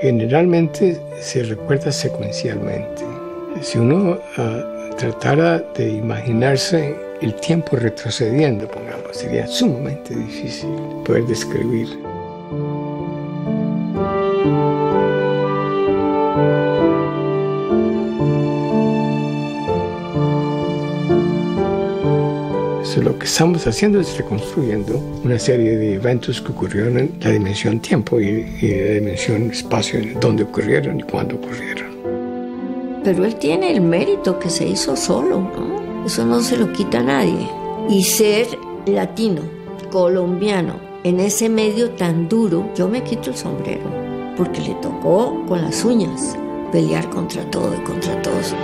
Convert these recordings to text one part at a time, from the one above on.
Generalmente se recuerda secuencialmente. Si uno tratara de imaginarse el tiempo retrocediendo, pongamos, sería sumamente difícil poder describir. Lo que estamos haciendo es reconstruyendo una serie de eventos que ocurrieron en la dimensión tiempo y la dimensión espacio, en dónde ocurrieron y cuándo ocurrieron. Pero él tiene el mérito que se hizo solo, ¿no? Eso no se lo quita a nadie. Y ser latino, colombiano, en ese medio tan duro, yo me quito el sombrero, porque le tocó con las uñas pelear contra todo y contra todos.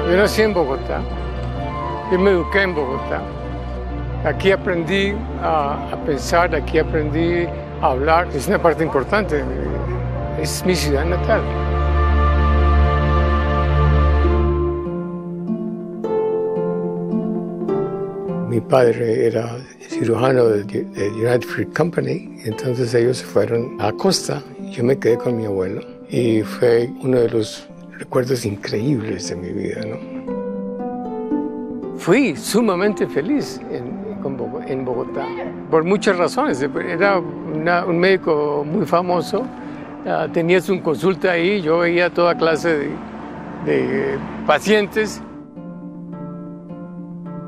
Yo nací en Bogotá, yo me eduqué en Bogotá. Aquí aprendí a pensar, aquí aprendí a hablar. Es una parte importante, es mi ciudad natal. Mi padre era cirujano de United Fruit Company, entonces ellos se fueron a la costa. Yo me quedé con mi abuelo y fue uno de los recuerdos increíbles de mi vida, ¿no? Fui sumamente feliz en Bogotá, por muchas razones. Era un médico muy famoso, tenía su consulta ahí, yo veía toda clase de pacientes.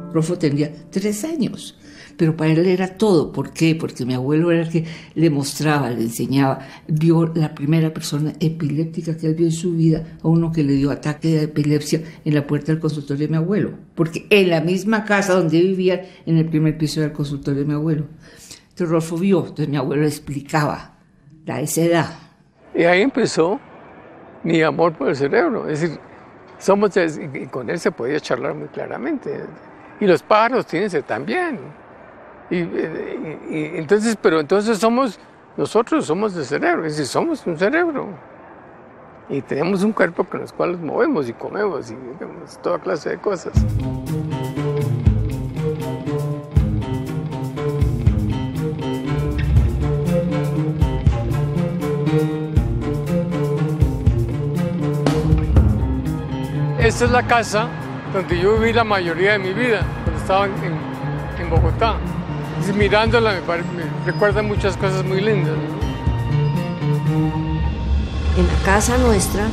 Rodolfo tenía 3 años, pero para él era todo. ¿Por qué? Porque mi abuelo era el que le mostraba, le enseñaba. Vio la primera persona epiléptica que él vio en su vida, a uno que le dio ataque de epilepsia en la puerta del consultorio de mi abuelo. Porque en la misma casa donde vivían, en el primer piso del consultorio de mi abuelo. Entonces Rodolfo vio, entonces mi abuelo le explicaba a esa edad. Y ahí empezó mi amor por el cerebro. Es decir, y con él se podía charlar muy claramente. Y los pájaros tienen también. Pero entonces nosotros somos el cerebro, es decir, somos un cerebro. Y tenemos un cuerpo con los cuales movemos y comemos y digamos, toda clase de cosas. Esta es la casa donde yo viví la mayoría de mi vida, cuando estaba en Bogotá. Y mirándola me recuerda muchas cosas muy lindas, ¿no? En la casa nuestra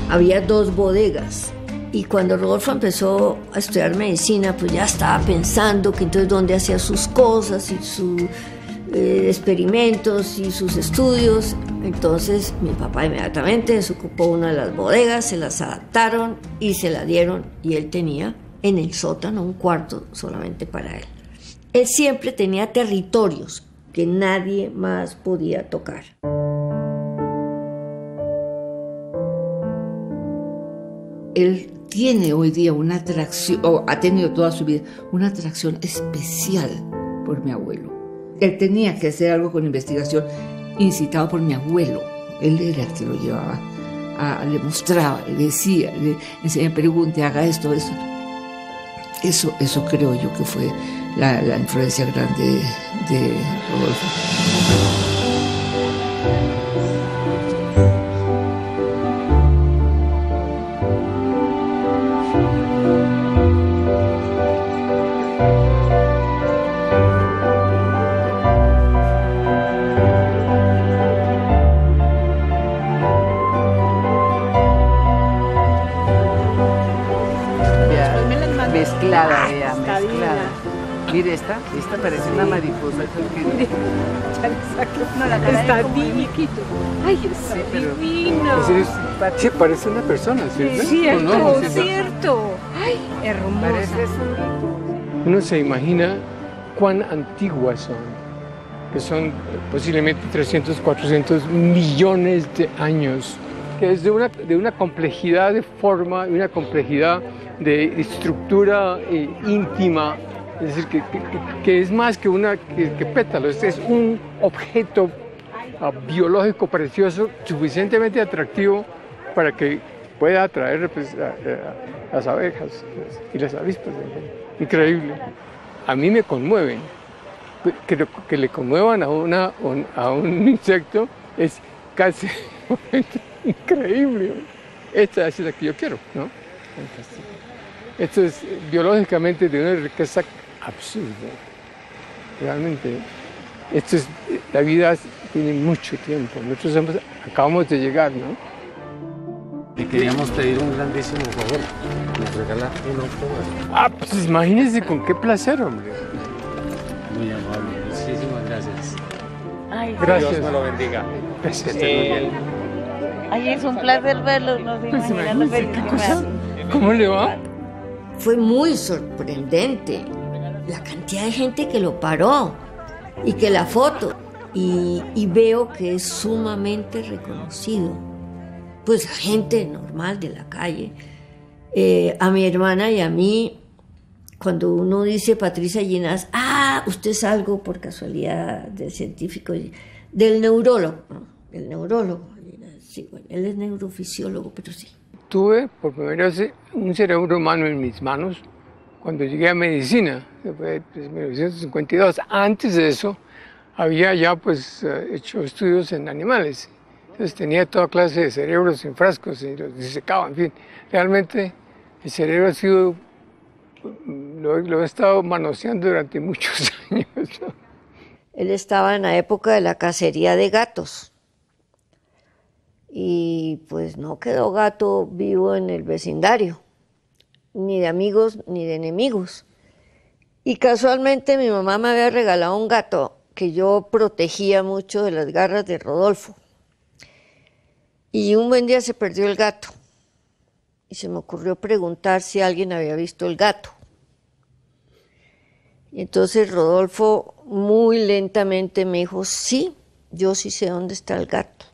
había 2 bodegas. Y cuando Rodolfo empezó a estudiar medicina, pues ya estaba pensando que entonces dónde hacía sus cosas y sus experimentos y sus estudios. Entonces mi papá inmediatamente se ocupó una de las bodegas, se las adaptaron y se la dieron. Y él tenía en el sótano un cuarto solamente para él. Él siempre tenía territorios que nadie más podía tocar. Él tiene hoy día una atracción, o ha tenido toda su vida, una atracción especial por mi abuelo. Él tenía que hacer algo con investigación, incitado por mi abuelo. Él era el que lo llevaba, le mostraba, le decía, le enseñaba, pregunte, haga esto, eso. Eso creo yo que fue la influencia grande de Rodolfo. mezclada, vea, mezclada. Mire, esta parece una mariposa. Ya le saqué. No, la cara está divino. Ay, está divino. Sí, parece una persona, ¿cierto? Cierto, cierto. Ay, hermosa. Parece eso. Uno se imagina cuán antiguas son, que son posiblemente 300, 400 millones de años, que es de una complejidad de forma y una complejidad de estructura íntima. Es decir, que es más que pétalos, es un objeto biológico precioso, suficientemente atractivo para que pueda atraer pues, a las abejas y las avispas. Increíble. A mí me conmueven. Que le conmuevan a un insecto es casi increíble. Esta es la que yo quiero, ¿no? Fantástico. Esto es biológicamente de una riqueza absurda. Realmente, la vida tiene mucho tiempo. Nosotros acabamos de llegar, ¿no? Le queríamos pedir un grandísimo favor. ¿Nos regala un autógrafo? Pues imagínense con qué placer, hombre. Muy amable, muchísimas gracias. Ay, Gracias. Dios me lo bendiga. Gracias. Que esté muy bien. ay, es un placer verlo, no se Pues imagina lo imagínense, feliz ¿qué que me cosa? hace. ¿Cómo le va? Fue muy sorprendente la cantidad de gente que lo paró y que la foto. Y veo que es sumamente reconocido. Pues gente normal de la calle. A mi hermana y a mí, cuando uno dice Patricia Ginás, usted es algo por casualidad del científico, del neurólogo, ¿no? Del neurólogo. Sí, bueno, él es neurofisiólogo, pero sí. Tuve por primera vez un cerebro humano en mis manos cuando llegué a medicina, después de 1952. Antes de eso, había ya pues hecho estudios en animales. Entonces tenía toda clase de cerebros en frascos y los disecaba, en fin. Realmente el cerebro ha sido, lo he estado manoseando durante muchos años, ¿no? Él estaba en la época de la cacería de gatos. Y pues no quedó gato vivo en el vecindario, ni de amigos ni de enemigos. Y casualmente mi mamá me había regalado un gato que yo protegía mucho de las garras de Rodolfo. Y un buen día se perdió el gato. Y se me ocurrió preguntar si alguien había visto el gato. Y entonces Rodolfo muy lentamente me dijo, sí, yo sí sé dónde está el gato.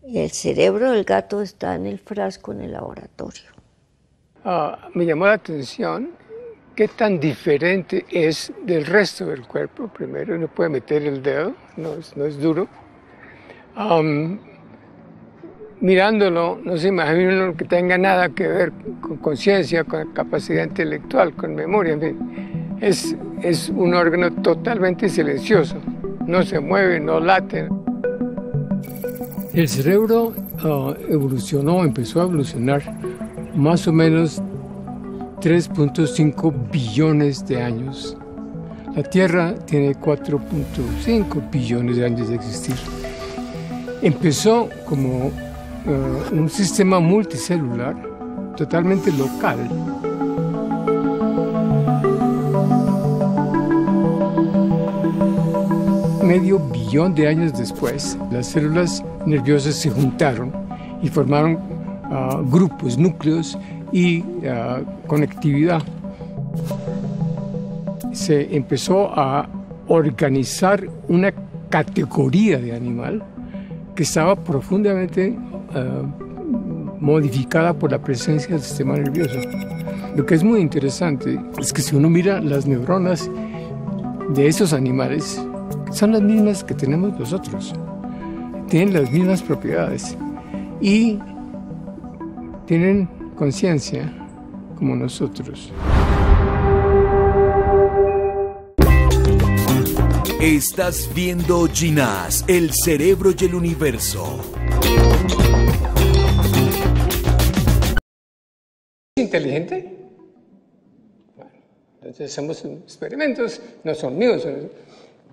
Y el cerebro del gato está en el frasco en el laboratorio. Me llamó la atención qué tan diferente es del resto del cuerpo. Primero, uno puede meter el dedo, no es duro. Mirándolo, no se imagina uno que tenga nada que ver con conciencia, con capacidad intelectual, con memoria, en fin. Es un órgano totalmente silencioso, no se mueve, no late. El cerebro empezó a evolucionar más o menos 3.5 billones de años. La Tierra tiene 4.5 billones de años de existir. Empezó como un sistema multicelular totalmente local. Medio billón de años después, las células nerviosas se juntaron y formaron grupos, núcleos y conectividad. Se empezó a organizar una categoría de animal que estaba profundamente modificada por la presencia del sistema nervioso. Lo que es muy interesante es que si uno mira las neuronas de esos animales, son las mismas que tenemos nosotros. Tienen las mismas propiedades y tienen conciencia como nosotros. Estás viendo Ginás, el cerebro y el universo. ¿Es inteligente? Bueno, entonces hacemos experimentos, no son míos,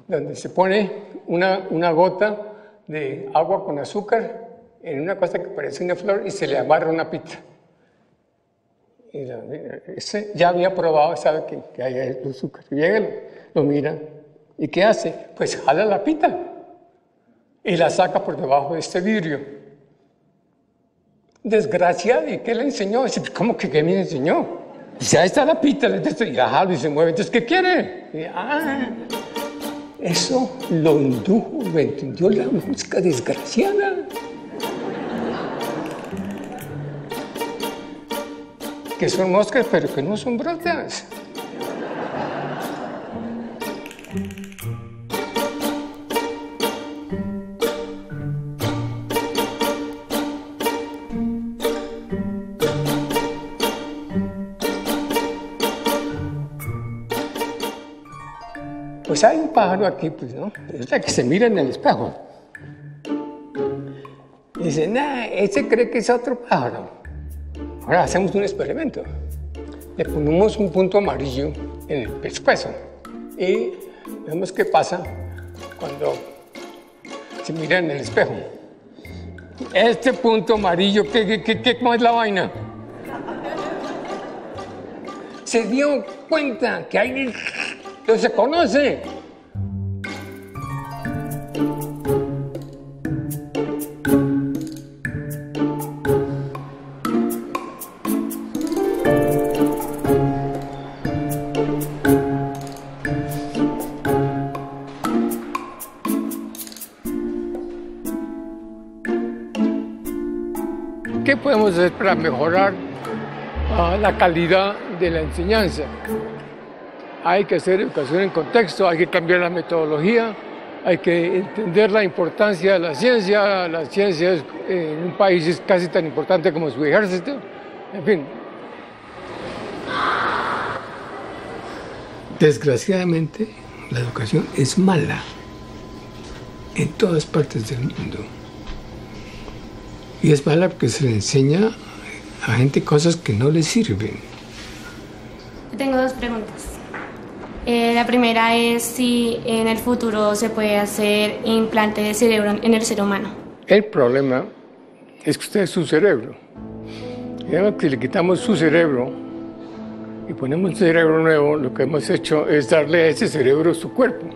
donde se pone una gota de agua con azúcar en una cosa que parece una flor y se le amarra una pita. Este ya había probado, sabe que hay el azúcar. Llega, lo mira, ¿y qué hace? Pues jala la pita y la saca por debajo de este vidrio. Desgraciado, ¿y qué le enseñó? Dice, ¿cómo que qué me enseñó? Dice, ahí está la pita, y la jalo y se mueve. Entonces, ¿qué quiere? Y, eso lo indujo, lo entendió la mosca desgraciada. Que son moscas, pero que no son brotas. Pues hay un pájaro aquí, pues, ¿no? Es la que se mira en el espejo. Y dice, nah, ese cree que es otro pájaro. Ahora hacemos un experimento. Le ponemos un punto amarillo en el pescuezo y vemos qué pasa cuando se mira en el espejo. Este punto amarillo, ¿cómo es la vaina? Se dio cuenta que hay... no se conoce. ¿Qué podemos hacer para mejorar la calidad de la enseñanza? Hay que hacer educación en contexto, hay que cambiar la metodología, hay que entender la importancia de la ciencia. La ciencia en un país es casi tan importante como su ejército. En fin. Desgraciadamente, la educación es mala en todas partes del mundo. Y es mala porque se le enseña a gente cosas que no les sirven. Tengo dos preguntas. La primera es si en el futuro se puede hacer implante de cerebro en el ser humano. El problema es que usted es su cerebro. Y además que le quitamos su cerebro y ponemos un cerebro nuevo, lo que hemos hecho es darle a ese cerebro su cuerpo.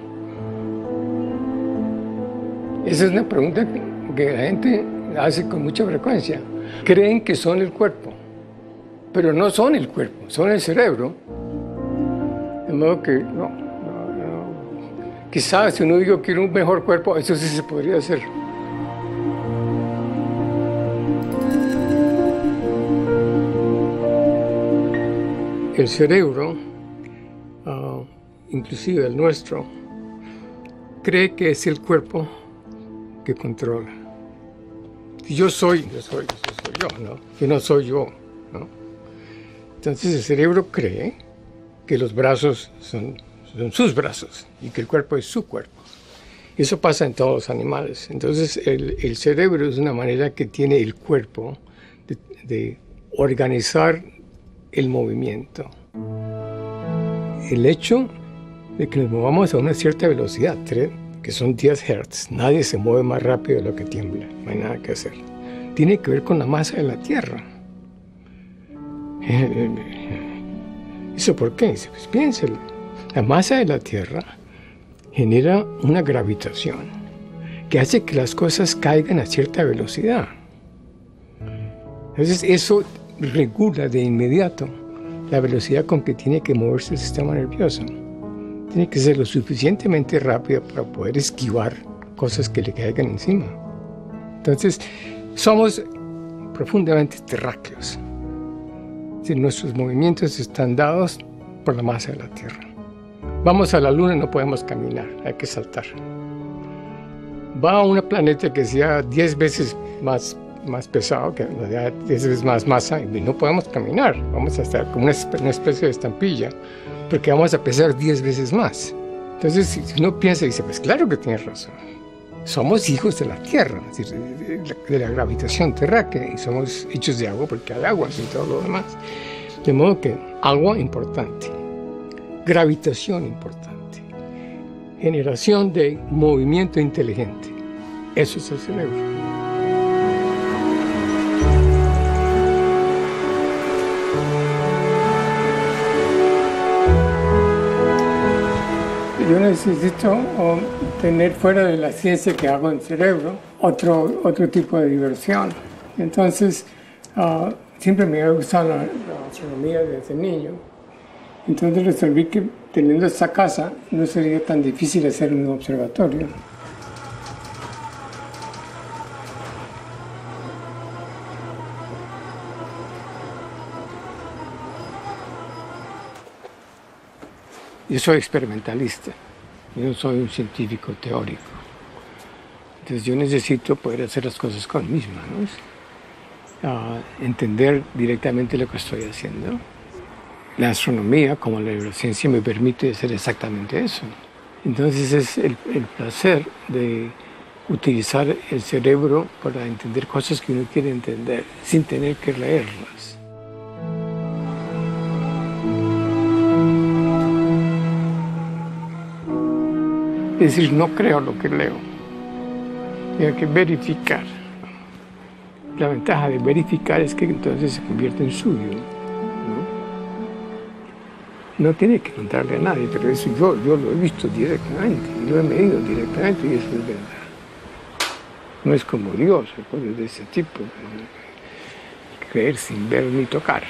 Esa es una pregunta que la gente hace con mucha frecuencia. Creen que son el cuerpo, pero no son el cuerpo, son el cerebro. De modo que no. Quizás si uno diga que quiere un mejor cuerpo, eso sí se podría hacer. El cerebro, inclusive el nuestro, cree que es el cuerpo que controla. Yo soy yo, ¿no? Yo no soy yo, ¿no? Entonces el cerebro cree que los brazos son sus brazos y que el cuerpo es su cuerpo. Eso pasa en todos los animales. Entonces el cerebro es una manera que tiene el cuerpo de organizar el movimiento. El hecho de que nos movamos a una cierta velocidad, que son 10 Hz, nadie se mueve más rápido de lo que tiembla, no hay nada que hacer. Tiene que ver con la masa de la Tierra. ¿Eso por qué? Pues piénselo. La masa de la Tierra genera una gravitación que hace que las cosas caigan a cierta velocidad. Entonces eso regula de inmediato la velocidad con que tiene que moverse el sistema nervioso. Tiene que ser lo suficientemente rápido para poder esquivar cosas que le caigan encima. Entonces somos profundamente terráqueos. Nuestros movimientos están dados por la masa de la Tierra. Vamos a la Luna y no podemos caminar, hay que saltar. Va a un planeta que sea 10 veces más pesado, que 10 veces más masa, y no podemos caminar. Vamos a estar como una especie de estampilla, porque vamos a pesar 10 veces más. Entonces, si uno piensa y dice, pues claro que tienes razón. Somos hijos de la Tierra, es decir, de la gravitación terráquea, y somos hechos de agua porque hay agua y todo lo demás. De modo que agua importante, gravitación importante, generación de movimiento inteligente. Eso es el cerebro. necesito tener fuera de la ciencia que hago en cerebro otro tipo de diversión. Entonces, siempre me había gustado la astronomía desde niño. Entonces resolví que teniendo esta casa no sería tan difícil hacer un observatorio. Yo soy experimentalista, yo no soy un científico teórico. Entonces yo necesito poder hacer las cosas conmigo misma, ¿no? Entender directamente lo que estoy haciendo. La astronomía, como la neurociencia, me permite hacer exactamente eso. Entonces es el placer de utilizar el cerebro para entender cosas que uno quiere entender, sin tener que leerlas. Es decir, no creo lo que leo. Tengo que verificar. La ventaja de verificar es que entonces se convierte en suyo. No tiene que contarle a nadie, pero eso yo lo he visto directamente, y lo he medido directamente y eso es verdad. No es como Dios, cosas de ese tipo, creer sin ver ni tocar.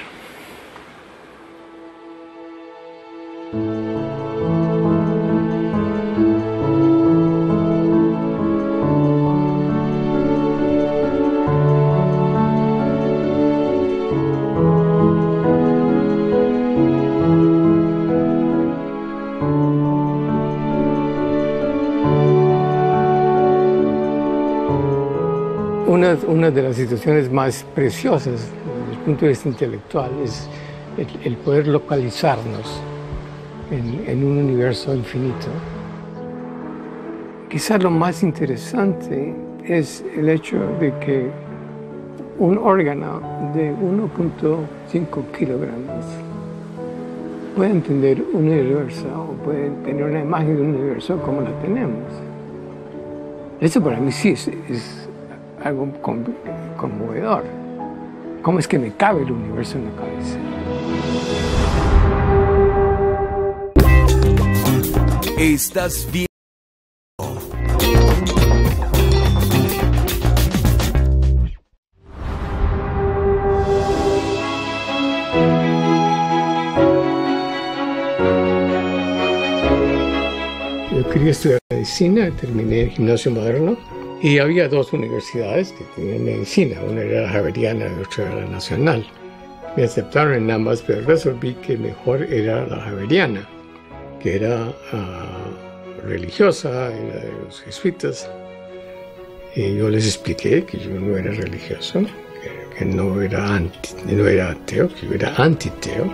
Una de las situaciones más preciosas desde el punto de vista intelectual es el poder localizarnos en un universo infinito. Quizás lo más interesante es el hecho de que un órgano de 1.5 kilogramos puede entender un universo o puede tener una imagen de un universo como la tenemos. Eso para mí sí es algo conmovedor. ¿Cómo es que me cabe el universo en la cabeza? Estás bien. Yo quería estudiar medicina, terminé en Gimnasio Moderno. Y había dos universidades que tenían medicina, una era la Javeriana y otra era la Nacional. Me aceptaron en ambas, pero resolví que mejor era la Javeriana, que era religiosa, era de los jesuitas. Y yo les expliqué que yo no era religioso, que no era ateo, que yo era antiteo.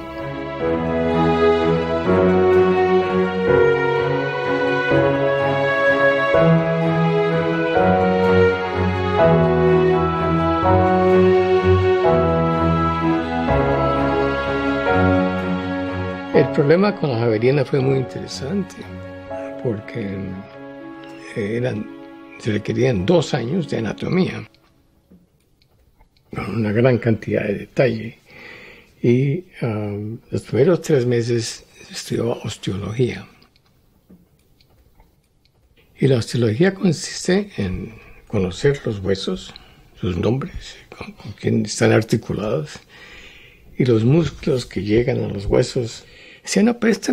El problema con la Javeriana fue muy interesante porque se requerían 2 años de anatomía con una gran cantidad de detalle y los primeros 3 meses estudió osteología. Y la osteología consiste en conocer los huesos, sus nombres, con quién están articulados y los músculos que llegan a los huesos. Decía, no, pero esto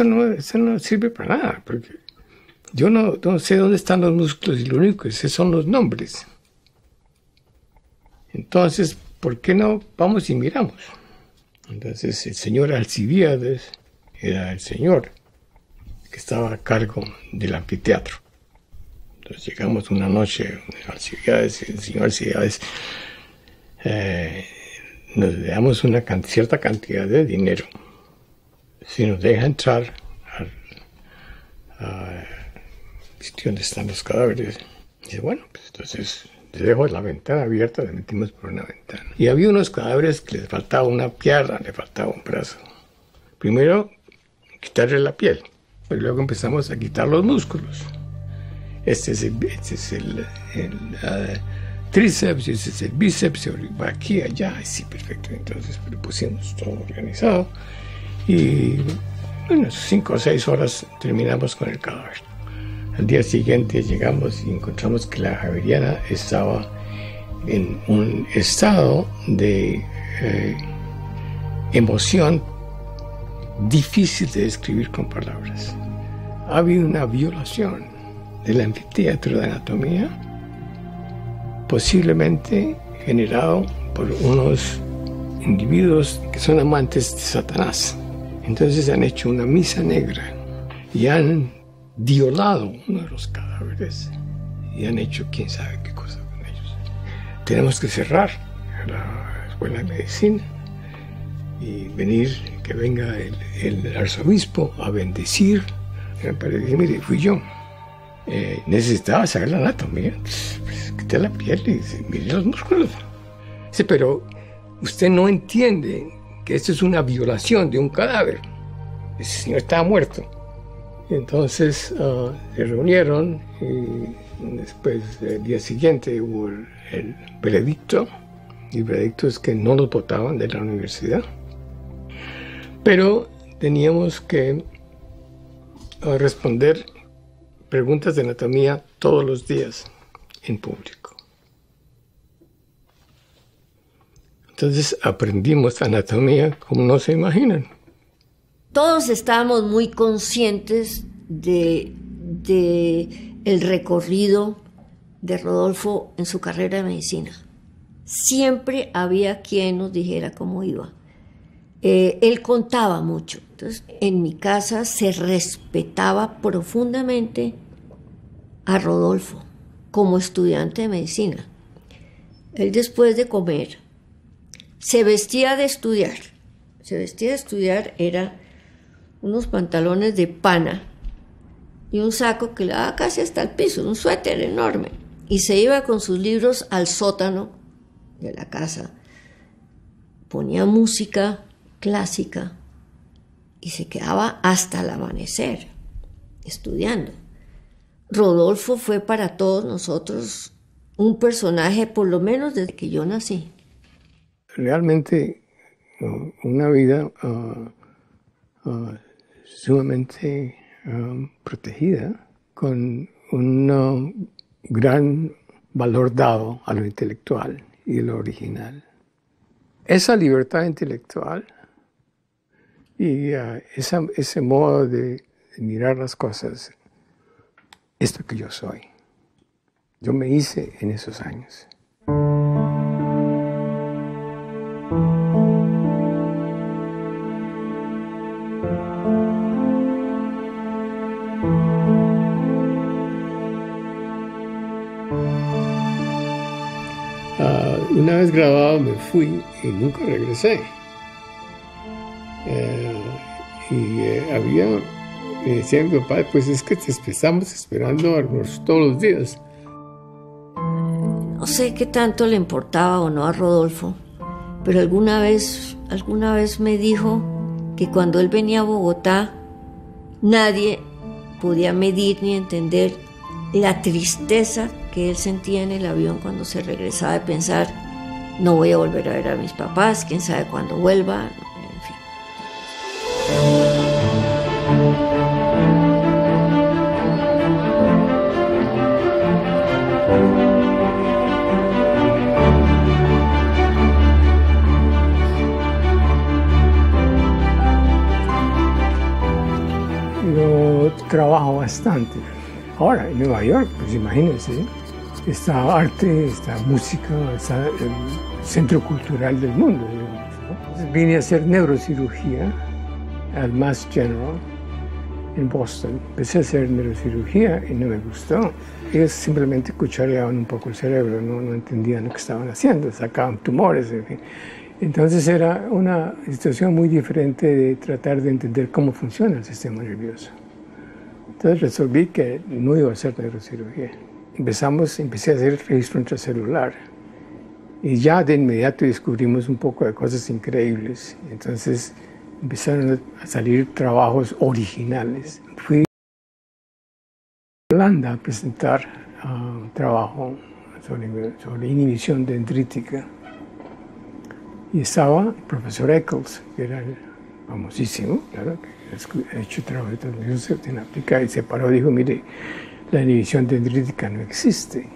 no sirve para nada, porque yo no sé dónde están los músculos y lo único que sé son los nombres. Entonces, ¿por qué no vamos y miramos? Entonces, el señor Alcibiades era el señor que estaba a cargo del anfiteatro. Entonces, llegamos una noche a Alcibiades y el señor Alcibiades nos le damos una cierta cantidad de dinero. Si nos deja entrar al sitio donde están los cadáveres, dice, bueno, pues entonces le dejo la ventana abierta, le metimos por una ventana. Y había unos cadáveres que les faltaba una pierna, le faltaba un brazo. Primero, quitarle la piel, y luego empezamos a quitar los músculos. Este es el tríceps, este es el bíceps, va aquí, allá, sí, perfecto. Entonces lo pusimos todo organizado. Y Bueno, 5 o 6 horas terminamos con el cadáver. Al día siguiente llegamos y encontramos que la javeriana estaba en un estado de emoción difícil de describir con palabras. Ha habido una violación del anfiteatro de anatomía, posiblemente generado por unos individuos que son amantes de Satanás. Entonces han hecho una misa negra y han violado uno de los cadáveres y han hecho quién sabe qué cosa con ellos. Tenemos que cerrar la escuela de medicina y que venga el arzobispo a bendecir. Pero dije, mire, fui yo. Necesitaba saber la anatomía. Pues, quité la piel y mire los músculos. Dice, pero usted no entiende que esto es una violación de un cadáver. Ese señor estaba muerto. Y entonces se reunieron y después, el día siguiente, hubo el veredicto. Y el veredicto es que no nos votaban de la universidad. Pero teníamos que responder preguntas de anatomía todos los días en público. Entonces aprendimos anatomía como no se imaginan. Todos estábamos muy conscientes de el recorrido de Rodolfo en su carrera de medicina. Siempre había quien nos dijera cómo iba. Él contaba mucho. Entonces, en mi casa se respetaba profundamente a Rodolfo como estudiante de medicina. Él, después de comer, se vestía de estudiar. Era unos pantalones de pana y un saco que le daba casi hasta el piso, un suéter enorme. Y se iba con sus libros al sótano de la casa. Ponía música clásica y se quedaba hasta el amanecer estudiando. Rodolfo fue para todos nosotros un personaje, por lo menos desde que yo nací. Realmente una vida sumamente protegida, con un gran valor dado a lo intelectual y lo original. Esa libertad intelectual y ese modo de mirar las cosas es lo que yo soy. Yo me hice en esos años. Una vez grabado me fui y nunca regresé. Me decía mi papá, pues es que te estamos esperando todos los días. No sé qué tanto le importaba o no a Rodolfo, pero alguna vez me dijo que cuando él venía a Bogotá, nadie podía medir ni entender la tristeza que él sentía en el avión cuando se regresaba, de pensar, no voy a volver a ver a mis papás, quién sabe cuándo vuelva, en fin. Yo trabajo bastante. Ahora, en Nueva York, pues imagínense, está arte, está música, está el centro cultural del mundo, digamos, ¿no? Entonces vine a hacer neurocirugía al Mass General en Boston. Empecé a hacer neurocirugía y no me gustó. Ellos simplemente cuchareaban un poco el cerebro, no entendían lo que estaban haciendo, sacaban tumores, en fin. Entonces era una situación muy diferente de tratar de entender cómo funciona el sistema nervioso. Entonces resolví que no iba a hacer neurocirugía. Empecé a hacer registro intracelular y ya de inmediato descubrimos un poco de cosas increíbles. Entonces empezaron a salir trabajos originales. Fui a Holanda a presentar un trabajo sobre inhibición dendrítica y estaba el profesor Eccles, que era famosísimo, claro, que ha hecho trabajo de transmisión sináptica y se paró y dijo, mire, la inhibición dendrítica no existe.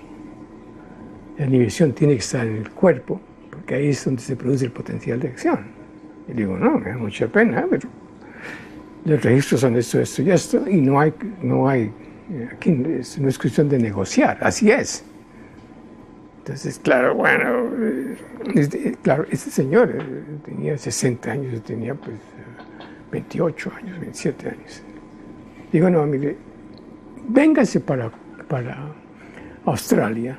La inhibición tiene que estar en el cuerpo, porque ahí es donde se produce el potencial de acción. Y digo, no, me da mucha pena, pero los registros son esto y esto, y no hay, aquí no es cuestión de negociar, así es. Entonces, claro, bueno, claro, este señor tenía 60 años, yo tenía pues 28 años, 27 años. Digo, no, mire, véngase para Australia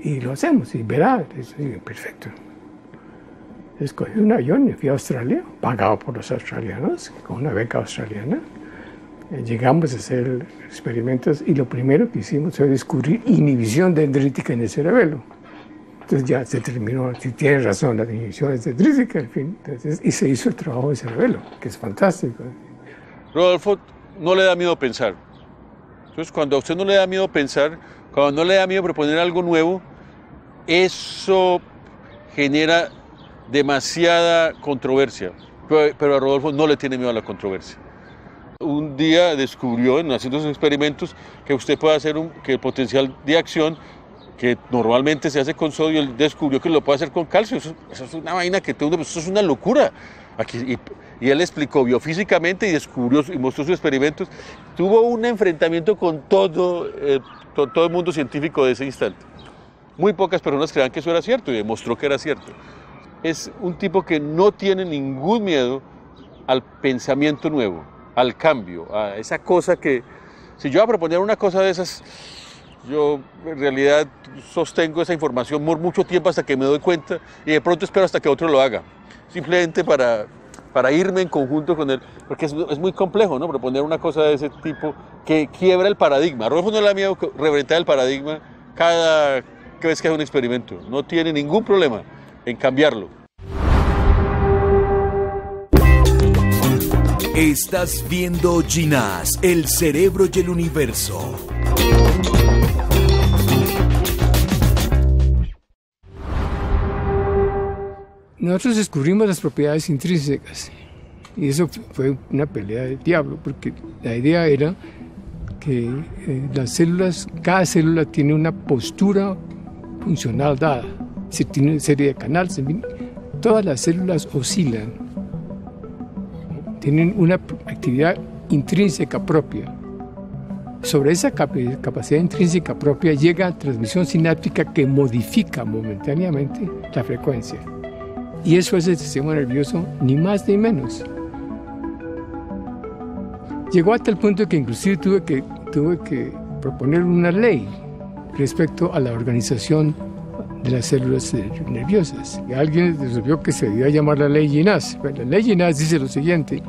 y lo hacemos, y verá. Digo, perfecto. Escogí un avión y fui a Australia, pagado por los australianos, con una beca australiana. Llegamos a hacer experimentos y lo primero que hicimos fue descubrir inhibición dendrítica en el cerebelo. Entonces ya se terminó, si tiene razón, la inhibición es dendrítica, en fin. Entonces, y se hizo el trabajo del cerebelo, que es fantástico. Rodolfo, no le da miedo pensar. Entonces, cuando a usted no le da miedo pensar, cuando no le da miedo proponer algo nuevo, eso genera demasiada controversia. Pero a Rodolfo no le tiene miedo a la controversia. Un día descubrió, haciendo sus experimentos, que usted puede hacer que el potencial de acción, que normalmente se hace con sodio, él descubrió que lo puede hacer con calcio. Eso es una vaina que todo, eso es una locura. Y él explicó biofísicamente y descubrió y mostró sus experimentos. Tuvo un enfrentamiento con todo el mundo científico de ese instante. Muy pocas personas creían que eso era cierto y demostró que era cierto. Es un tipo que no tiene ningún miedo al pensamiento nuevo, al cambio, a esa cosa que, si yo voy a proponer una cosa de esas, yo en realidad sostengo esa información por mucho tiempo hasta que me doy cuenta y de pronto espero hasta que otro lo haga, simplemente para irme en conjunto con él, porque es muy complejo, ¿no? Proponer una cosa de ese tipo que quiebra el paradigma. A Rodolfo no le da miedo reventar el paradigma cada vez que hace un experimento, no tiene ningún problema en cambiarlo. Estás viendo Ginás, el cerebro y el universo. Nosotros descubrimos las propiedades intrínsecas y eso fue una pelea del diablo, porque la idea era que las células, cada célula tiene una postura funcional dada, si tiene una serie de canales, todas las células oscilan, tienen una actividad intrínseca propia. Sobre esa capacidad intrínseca propia llega transmisión sináptica que modifica momentáneamente la frecuencia. Y eso es el sistema nervioso, ni más ni menos. Llegó hasta el punto que inclusive tuve que proponer una ley respecto a la organización de las células nerviosas. Y alguien resolvió que se debía llamar la ley Ginás. Bueno, la ley Ginás dice lo siguiente: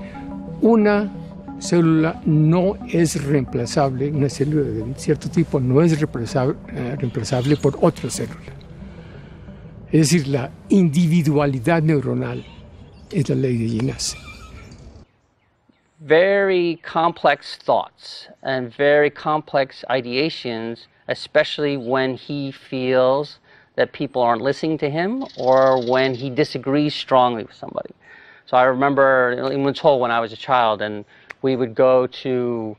una célula no es reemplazable, una célula de cierto tipo no es reemplazable por otra célula. Es decir, la individualidad neuronal es la ley de Ginás. Very complex thoughts and very complex ideations, especially when he feels that people aren't listening to him or when he disagrees strongly with somebody. So I remember in Woods Hole when I was a child, and we would go to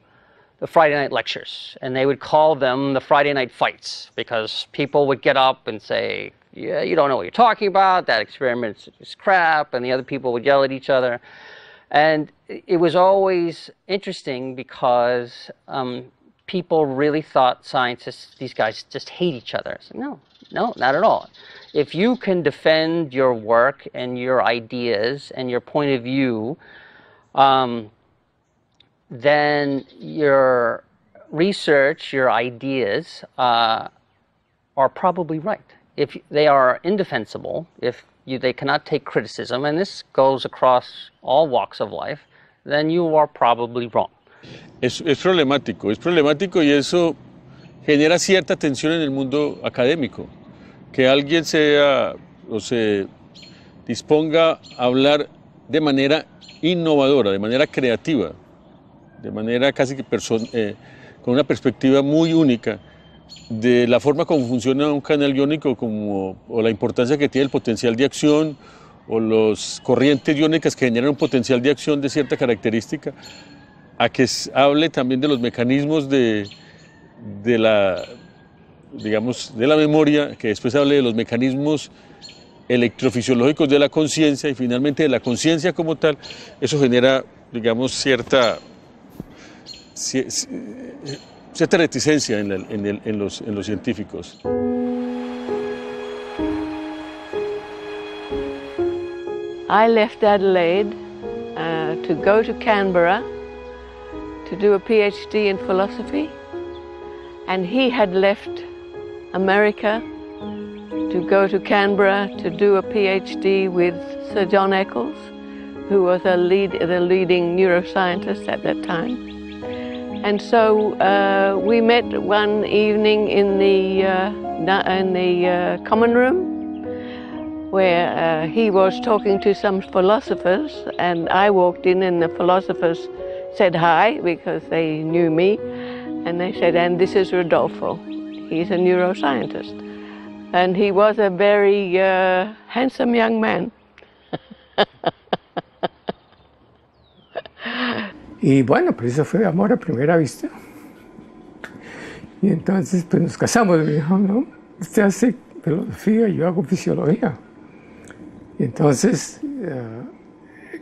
the Friday night lectures, and they would call them the Friday night fights, because people would get up and say, yeah, you don't know what you're talking about, that experiment is crap, and the other people would yell at each other. And it was always interesting because people really thought scientists, these guys just hate each other. So no, not at all. If you can defend your work and your ideas and your point of view, then your research, your ideas are probably right. If they are indefensible, if they cannot take criticism, and this goes across all walks of life, then you are probably wrong. Es problemático y eso genera cierta tensión en el mundo académico. Que alguien se disponga a hablar de manera innovadora, de manera creativa, de manera casi que con una perspectiva muy única de la forma como funciona un canal iónico o la importancia que tiene el potencial de acción o las corrientes iónicas que generan un potencial de acción de cierta característica, a que hable también de los mecanismos de la memoria, que después hable de los mecanismos electrofisiológicos de la conciencia y finalmente de la conciencia como tal. Eso genera, digamos, cierta reticencia en los científicos. I left Adelaide to go to Canberra to do a PhD in philosophy, and he had left America to go to Canberra to do a PhD with Sir John Eccles, who was the leading neuroscientist at that time. And so we met one evening in the common room, where he was talking to some philosophers, and I walked in and the philosophers said hi because they knew me, and they said, and this is Rodolfo, he's a neuroscientist. And he was a very handsome young man. Y bueno, pues eso fue amor a primera vista. Y entonces pues nos casamos, me dijo, ¿no? Usted hace filosofía, yo hago fisiología. Y entonces,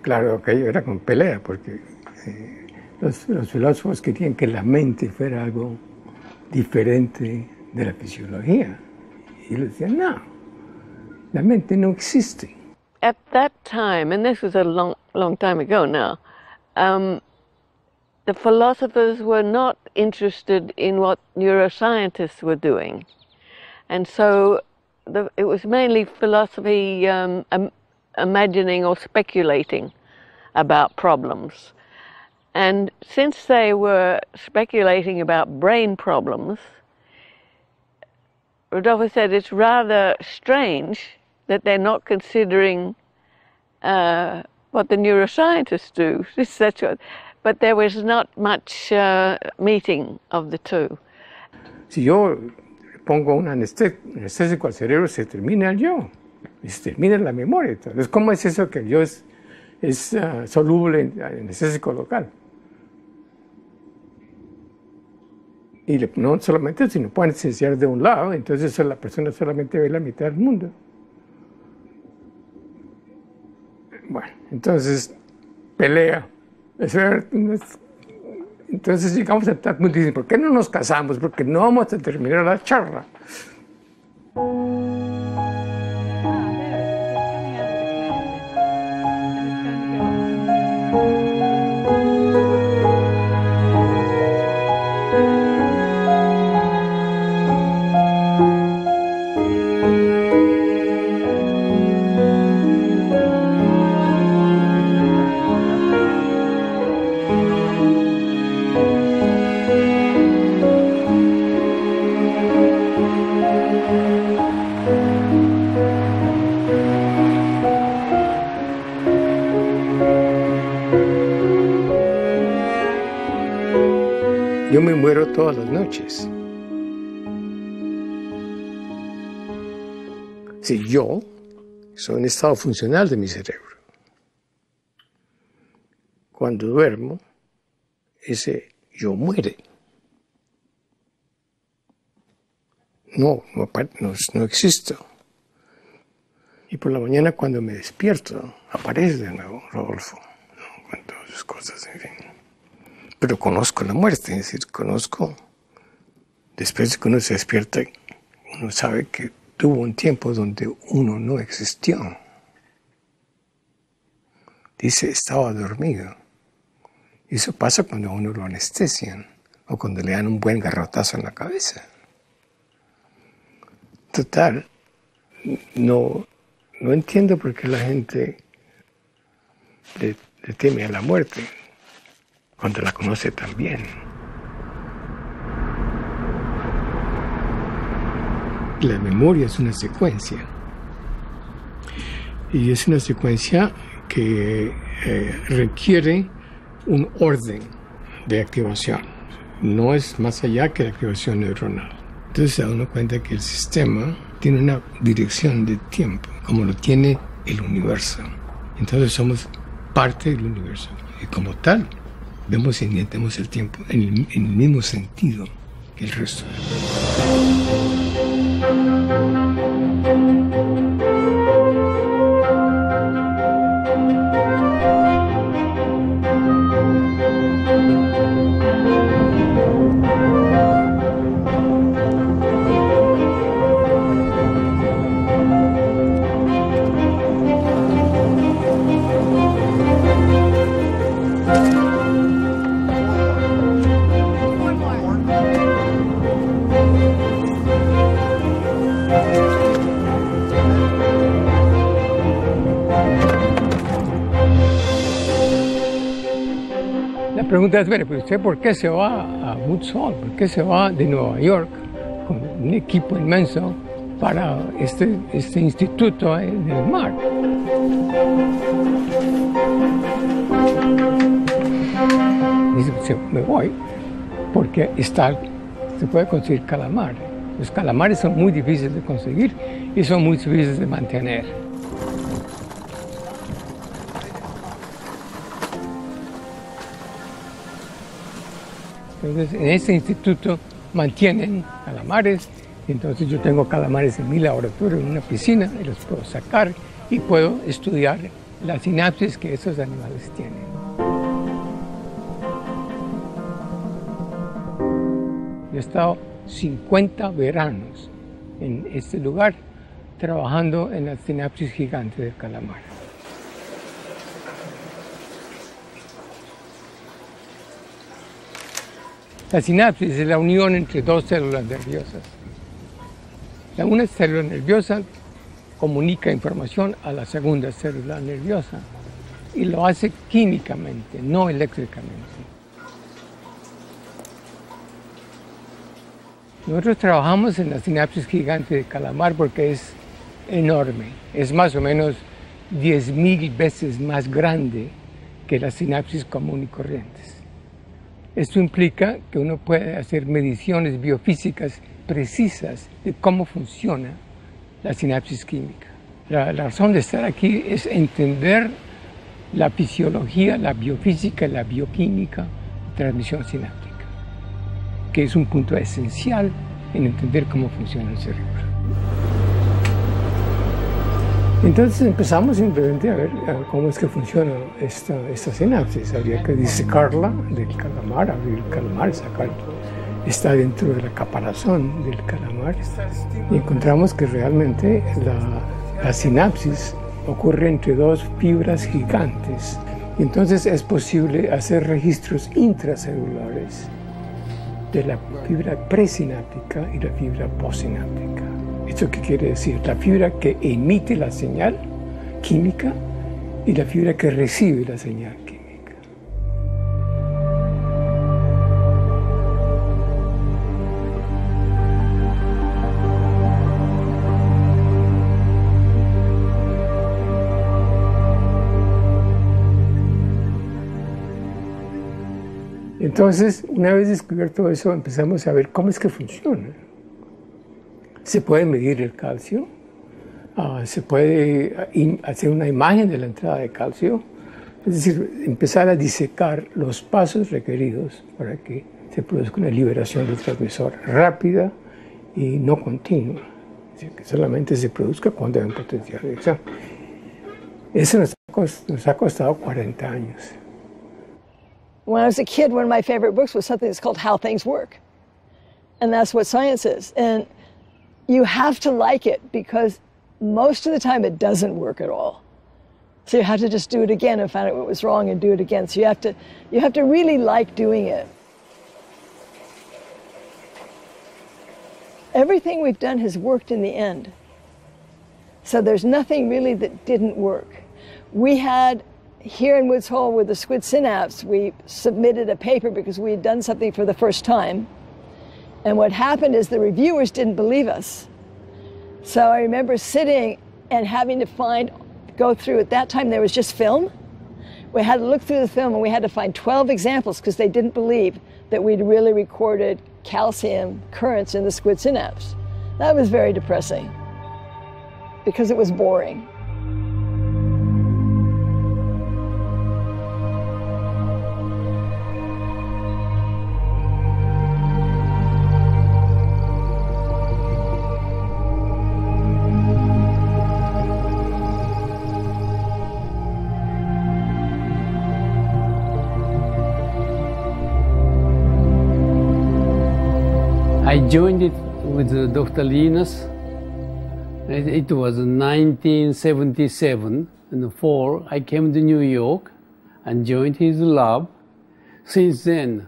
claro, aquello era con pelea, porque los filósofos querían que la mente fuera algo diferente de la fisiología. Y le decían, no, la mente no existe. At that time, and this was a long time ago now, the philosophers were not interested in what neuroscientists were doing. And so it was mainly philosophy imagining or speculating about problems. And since they were speculating about brain problems, Rodolfo said it's rather strange that they're not considering what the neuroscientists do. But there was not much meeting of the two. Si yo pongo un anestésico al cerebro, se termina el yo, y se termina la memoria. Entonces, ¿cómo es eso que el yo es soluble en anestésico local? Y no solamente, sino pueden anestesiar de un lado, entonces la persona solamente ve la mitad del mundo. Bueno, entonces pelea. Entonces llegamos a tal punto y dicen, ¿por qué no nos casamos? Porque no vamos a terminar la charla. Yo me muero todas las noches. Si yo soy un estado funcional de mi cerebro. Cuando duermo, ese yo muere. No existo. Y por la mañana cuando me despierto, aparece de nuevo Rodolfo, ¿no? Con todas sus cosas, en fin. Pero conozco la muerte, es decir, después de que uno se despierta, uno sabe que tuvo un tiempo donde uno no existió. Dice, estaba dormido. Y eso pasa cuando a uno lo anestesian o cuando le dan un buen garrotazo en la cabeza. Total, no entiendo por qué la gente le teme a la muerte cuando la conoce tan bien. La memoria es una secuencia. Y es una secuencia que requiere un orden de activación. No es más allá que la activación neuronal. Entonces se da uno cuenta que el sistema tiene una dirección de tiempo, como lo tiene el universo. Entonces somos parte del universo. Y como tal, vemos y entendemos el tiempo en el mismo sentido que el resto. La pregunta es, pero ¿usted por qué se va a Woods Hole? ¿Por qué se va de Nueva York con un equipo inmenso para este instituto en el mar? Dice, me voy porque se puede conseguir calamar. Los calamares son muy difíciles de conseguir y son muy difíciles de mantener. Entonces, en este instituto mantienen calamares, entonces yo tengo calamares en mi laboratorio, en una piscina, y los puedo sacar y puedo estudiar la sinapsis que esos animales tienen. Yo he estado 50 veranos en este lugar trabajando en la sinapsis gigante del calamar. La sinapsis es la unión entre dos células nerviosas. Una célula nerviosa comunica información a la segunda célula nerviosa y lo hace químicamente, no eléctricamente. Nosotros trabajamos en la sinapsis gigante de calamar porque es enorme, es más o menos 10.000 veces más grande que la sinapsis común y corrientes. Esto implica que uno puede hacer mediciones biofísicas precisas de cómo funciona la sinapsis química. La razón de estar aquí es entender la fisiología, la biofísica y la bioquímica de transmisión sináptica, que es un punto esencial en entender cómo funciona el cerebro. Entonces empezamos simplemente a ver cómo es que funciona esta sinapsis. Habría que disecarla del calamar, abrir el calamar, sacarlo. Está dentro de la caparazón del calamar y encontramos que realmente la sinapsis ocurre entre dos fibras gigantes. Y entonces es posible hacer registros intracelulares de la fibra presináptica y la fibra postsináptica. ¿Esto qué quiere decir? La fibra que emite la señal química y la fibra que recibe la señal química. Entonces, una vez descubierto eso, empezamos a ver cómo es que funciona. Se puede medir el calcio, se puede hacer una imagen de la entrada de calcio, es decir, empezar a disecar los pasos requeridos para que se produzca una liberación del transmisor rápida y no continua, es decir, que solamente se produzca cuando hay un potencial de acción. Eso nos ha costado 40 años. When I was a kid, one of my favorite books was something that's called How Things Work. And that's what science is. And you have to like it because most of the time it doesn't work at all. So you have to just do it again and find out what was wrong and do it again. So you have to really like doing it. Everything we've done has worked in the end. So there's nothing really that didn't work. We had here in Woods Hole with the squid synapse, we submitted a paper because we had done something for the first time. And what happened is the reviewers didn't believe us. So I remember sitting and having to go through, at that time there was just film. We had to look through the film and we had to find 12 examples because they didn't believe that we'd really recorded calcium currents in the squid synapse. That was very depressing because it was boring. I joined it with Dr. Linus. It was 1977 in the fall. I came to New York and joined his lab. Since then,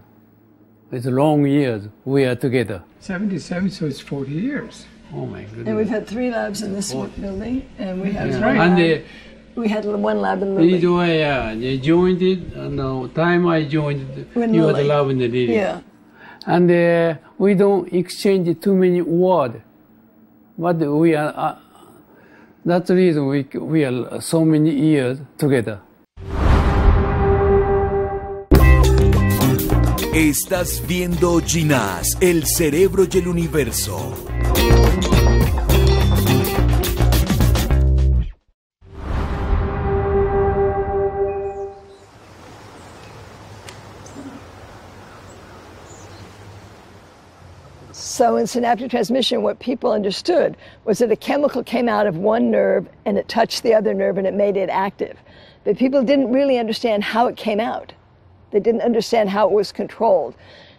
it's long years we are together. 77, so it's 40 years. Oh my goodness. And we've had 3 labs in this building, and we have we had 1 lab in Lilly. Either way, yeah, they joined it, and the time I joined it, you had the lab in the Lilly. Yeah. And we don't exchange too many words, but we are, that's the reason we are so many years together. Estás viendo Ginás, el cerebro y el universo. So in synaptic transmission, what people understood was that a chemical came out of one nerve and it touched the other nerve and it made it active. But people didn't really understand how it came out. They didn't understand how it was controlled.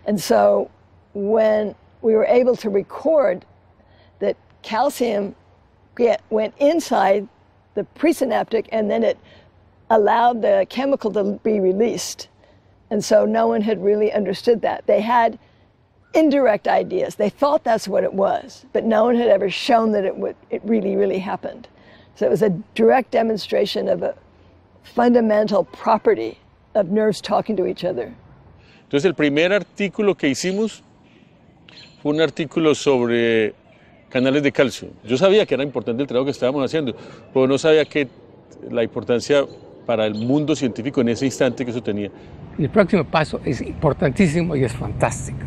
And so when we were able to record that calcium went inside the presynaptic and then it allowed the chemical to be released. And so no one had really understood that. They had indirect ideas. They thought that's what it was, but no one had ever shown that it really, really happened. So it was a direct demonstration of a fundamental property of nerves talking to each other. Entonces el primer artículo que hicimos fue un artículo sobre canales de calcio. Yo sabía que era importante el trabajo que estábamos haciendo, pero no sabía que la importancia para el mundo científico en ese instante que eso tenía. El próximo paso es importantísimo y es fantástico.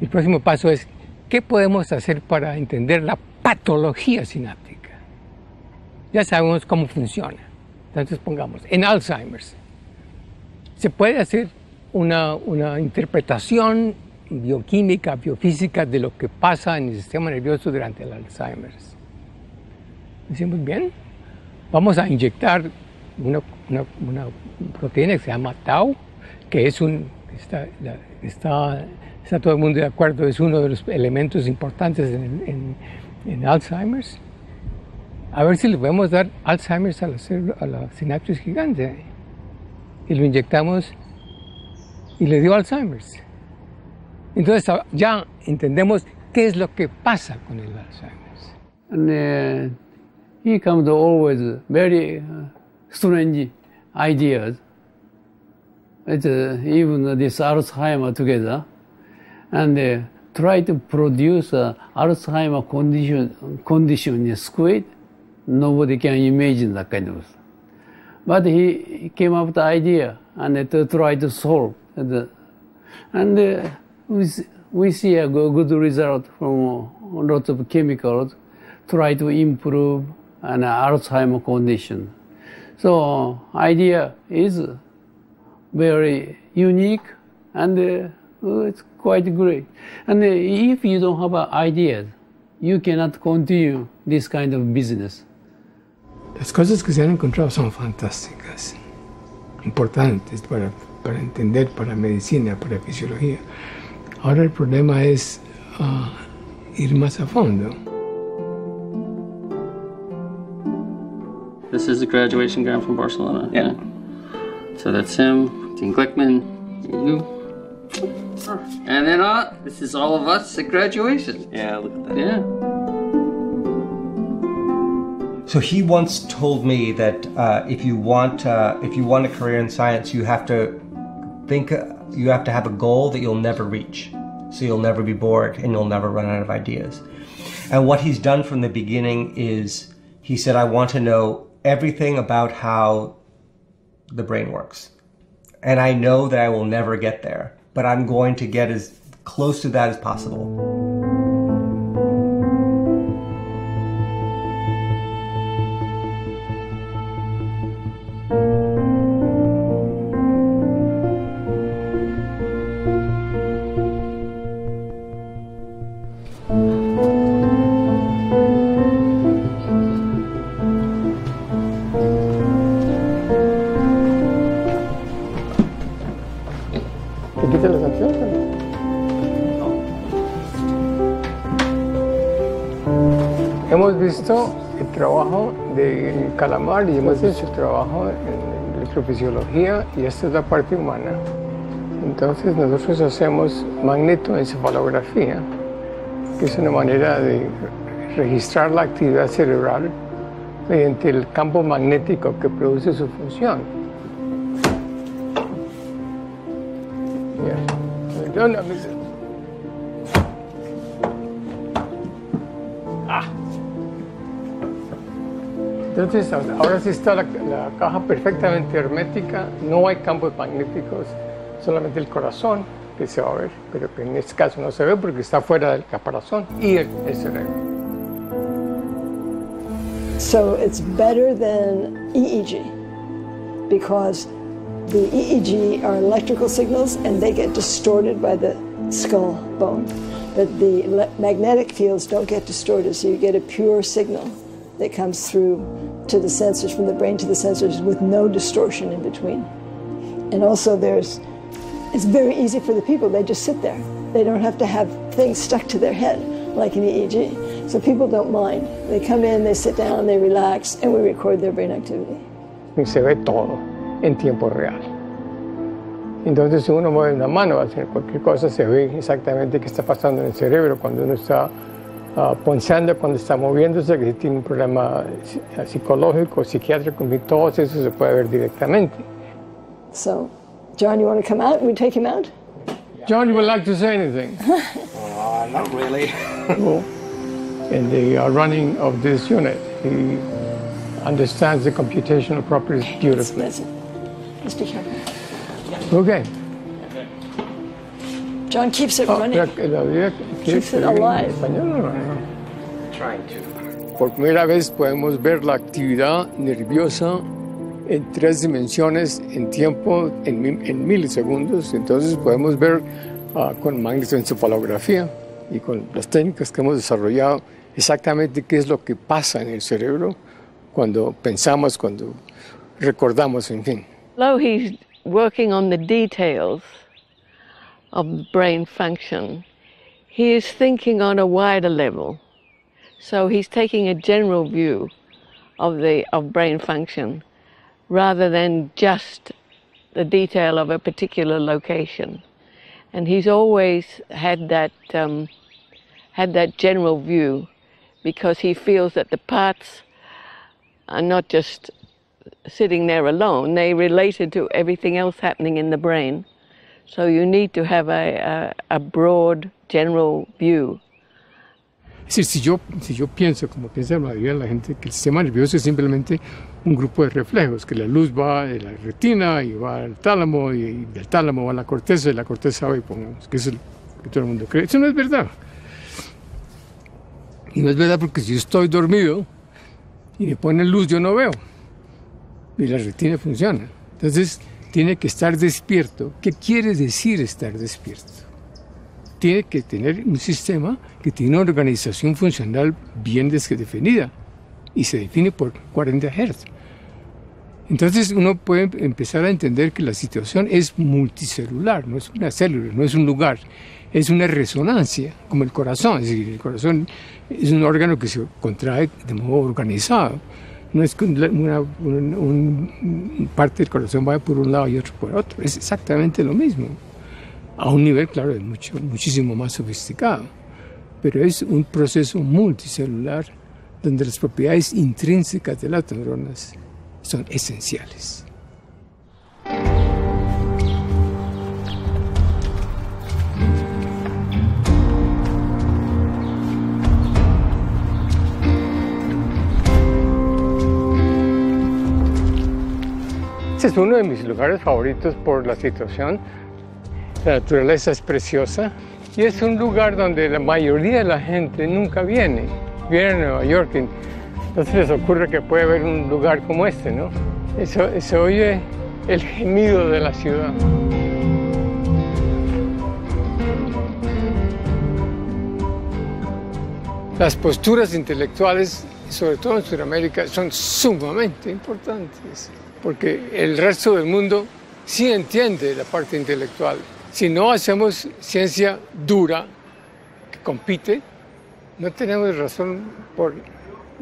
El próximo paso es, ¿qué podemos hacer para entender la patología sináptica? Ya sabemos cómo funciona. Entonces pongamos, en Alzheimer's, se puede hacer una interpretación bioquímica, biofísica de lo que pasa en el sistema nervioso durante el Alzheimer's. Decimos, bien, vamos a inyectar una proteína que se llama tau, que es está todo el mundo de acuerdo, es uno de los elementos importantes en Alzheimer's. A ver si le podemos dar Alzheimer's a la sinapsis gigante. Y lo inyectamos y le dio Alzheimer's. Entonces ya entendemos qué es lo que pasa con el Alzheimer's. And he comes to always very strange ideas. It's, even this Alzheimer together, and try to produce Alzheimer condition in squid. Nobody can imagine that kind of stuff. But he came up with the idea and to try to solve it. And we see a good result from lots of chemicals, try to improve an Alzheimer condition. So idea is very unique and it's quite great. And if you don't have ideas, you cannot continue this kind of business. Las cosas que se han encontrado son fantásticas, importantes para entender, para medicina, para fisiología. Ahora el problema es ir más a fondo. This is the graduation gown from Barcelona. Yeah. So that's him, Dean Glickman, you. And then this is all of us at graduation. Yeah, look at that. Yeah. So he once told me that if you want a career in science, you have to have a goal that you'll never reach. So you'll never be bored and you'll never run out of ideas. And what he's done from the beginning is he said, I want to know everything about how the brain works. And I know that I will never get there, but I'm going to get as close to that as possible. hemos visto el trabajo del calamar y hemos hecho el trabajo en electrofisiología y esta es la parte humana. Entonces nosotros hacemos magnetoencefalografía, que es una manera de registrar la actividad cerebral mediante el campo magnético que produce su función. Entonces ahora sí está la caja perfectamente hermética, no hay campos magnéticos, solamente el corazón que se va a ver, pero que en este caso no se ve porque está fuera del caparazón y el cerebro. So it's better than EEG because the EEG are electrical signals and they get distorted by the skull bone, but the magnetic fields don't get distorted, so you get a pure signal that comes through to the sensors, from the brain to the sensors, with no distortion in between. And also it's very easy for the people, they just sit there. They don't have to have things stuck to their head like an EEG. So people don't mind. They come in, they sit down, they relax, and we record their brain activity. Se ve todo en tiempo real. Entonces, si uno mueve una mano, va a hacer cualquier cosa, se ve exactamente qué está pasando en el cerebro cuando uno está pensando, cuando está moviéndose, que tiene un problema psicológico, psiquiátrico, todo eso se puede ver directamente. So, John, you want to come out? We take him out? John, you would like to say anything? Not really. Cool. In the running of this unit, he understands the computational properties beautifully. Let's be careful. Okay. John keeps it running. Keeps it alive. Trying to. Por primera vez podemos ver la actividad nerviosa en 3 dimensiones en tiempo, en milisegundos. Entonces podemos ver con magnetoencefalografía y con las técnicas que hemos desarrollado exactamente qué es lo que pasa en el cerebro cuando pensamos, cuando recordamos, en fin. Although he's working on the details of brain function, he is thinking on a wider level. So he's taking a general view of brain function rather than just the detail of a particular location. And he's always had that general view because he feels that the parts are not just sitting there alone, they related to everything else happening in the brain. So you need to have a broad, general view. Es decir, si yo pienso, como piensa la mayoría de la gente, que el sistema nervioso es simplemente un grupo de reflejos, que la luz va de la retina y va al tálamo, y del tálamo va a la corteza, y la corteza va, y pongamos, que es lo que todo el mundo cree. Eso no es verdad. Y no es verdad porque si yo estoy dormido y me ponen luz, yo no veo. Y la retina funciona. Entonces, tiene que estar despierto. ¿Qué quiere decir estar despierto? Tiene que tener un sistema que tiene una organización funcional bien definida y se define por 40 Hz. Entonces uno puede empezar a entender que la situación es multicelular, no es una célula, no es un lugar, es una resonancia, como el corazón. Es decir, el corazón es un órgano que se contrae de modo organizado. No es que una parte del corazón vaya por un lado y otro por otro, es exactamente lo mismo. A un nivel, claro, es muchísimo más sofisticado, pero es un proceso multicelular donde las propiedades intrínsecas de las neuronas son esenciales. Este es uno de mis lugares favoritos por la situación. La naturaleza es preciosa y es un lugar donde la mayoría de la gente nunca viene. Viene a Nueva York y entonces les ocurre que puede haber un lugar como este, ¿no? Se oye el gemido de la ciudad. Las posturas intelectuales, sobre todo en Sudamérica, son sumamente importantes porque el resto del mundo sí entiende la parte intelectual. Si no hacemos ciencia dura, que compite, no tenemos razón por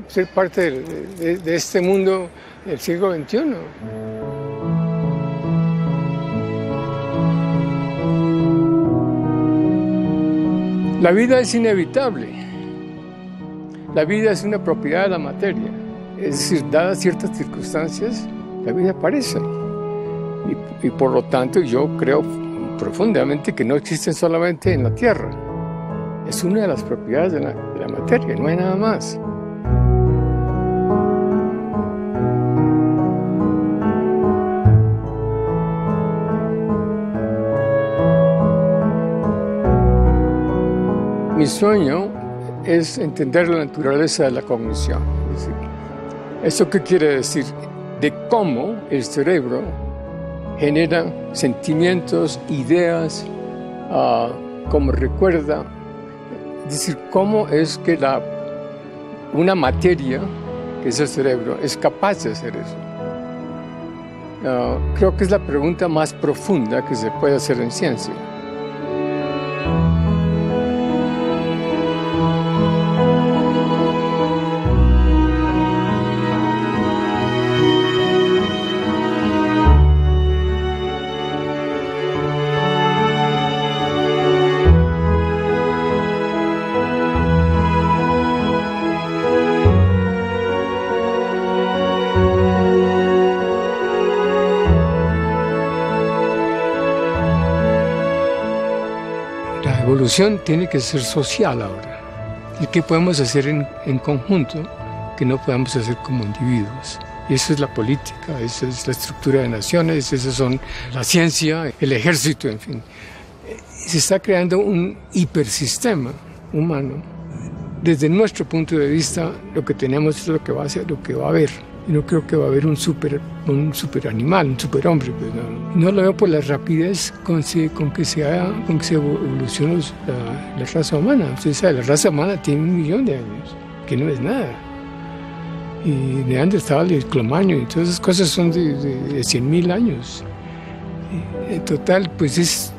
ser parte de este mundo del siglo XXI. La vida es inevitable. La vida es una propiedad de la materia. Es decir, dadas ciertas circunstancias, la vida aparece. Y por lo tanto yo creo profundamente que no existen solamente en la Tierra. Es una de las propiedades de la materia, no hay nada más. Mi sueño es entender la naturaleza de la cognición. Es decir, ¿eso qué quiere decir? De cómo el cerebro genera sentimientos, ideas, cómo recuerda. Es decir, cómo es que una materia, que es el cerebro, es capaz de hacer eso. Creo que es la pregunta más profunda que se puede hacer en ciencia. La evolución tiene que ser social ahora. ¿Y qué podemos hacer en conjunto que no podamos hacer como individuos? Y eso es la política, esa es la estructura de naciones, esas son la ciencia, el ejército, en fin. Se está creando un hipersistema humano. Desde nuestro punto de vista, lo que tenemos es lo que va a ser, lo que va a haber. Y no creo que va a haber un super animal, un superhombre. Pues no lo veo por la rapidez con que se evoluciona la raza humana. Usted sabe, la raza humana tiene 1 millón de años, que no es nada. Y Neandertal y el Cro-Magnon y todas esas cosas son de 100.000 años. Y en total, pues es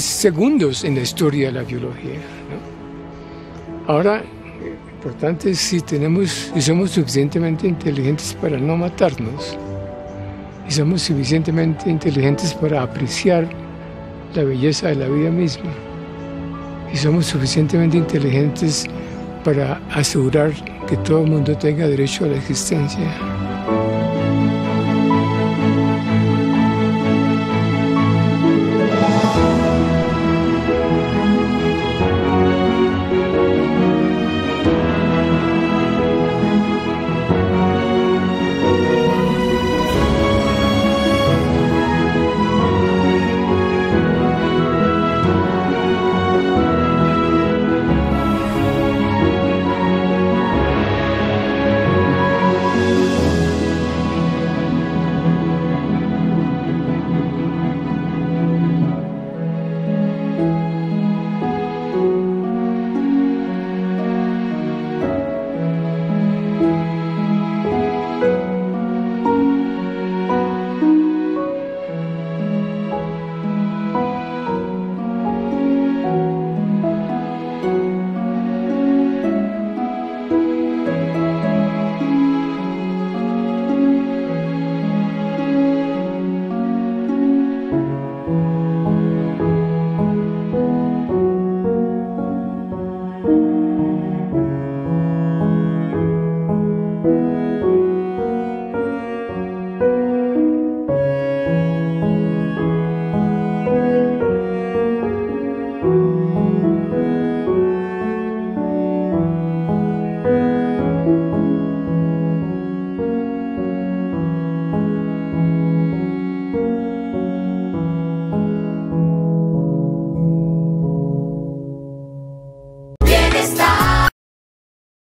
segundos en la historia de la biología, ¿no? Ahora, lo importante es si somos suficientemente inteligentes para no matarnos, y somos suficientemente inteligentes para apreciar la belleza de la vida misma, y somos suficientemente inteligentes para asegurar que todo el mundo tenga derecho a la existencia.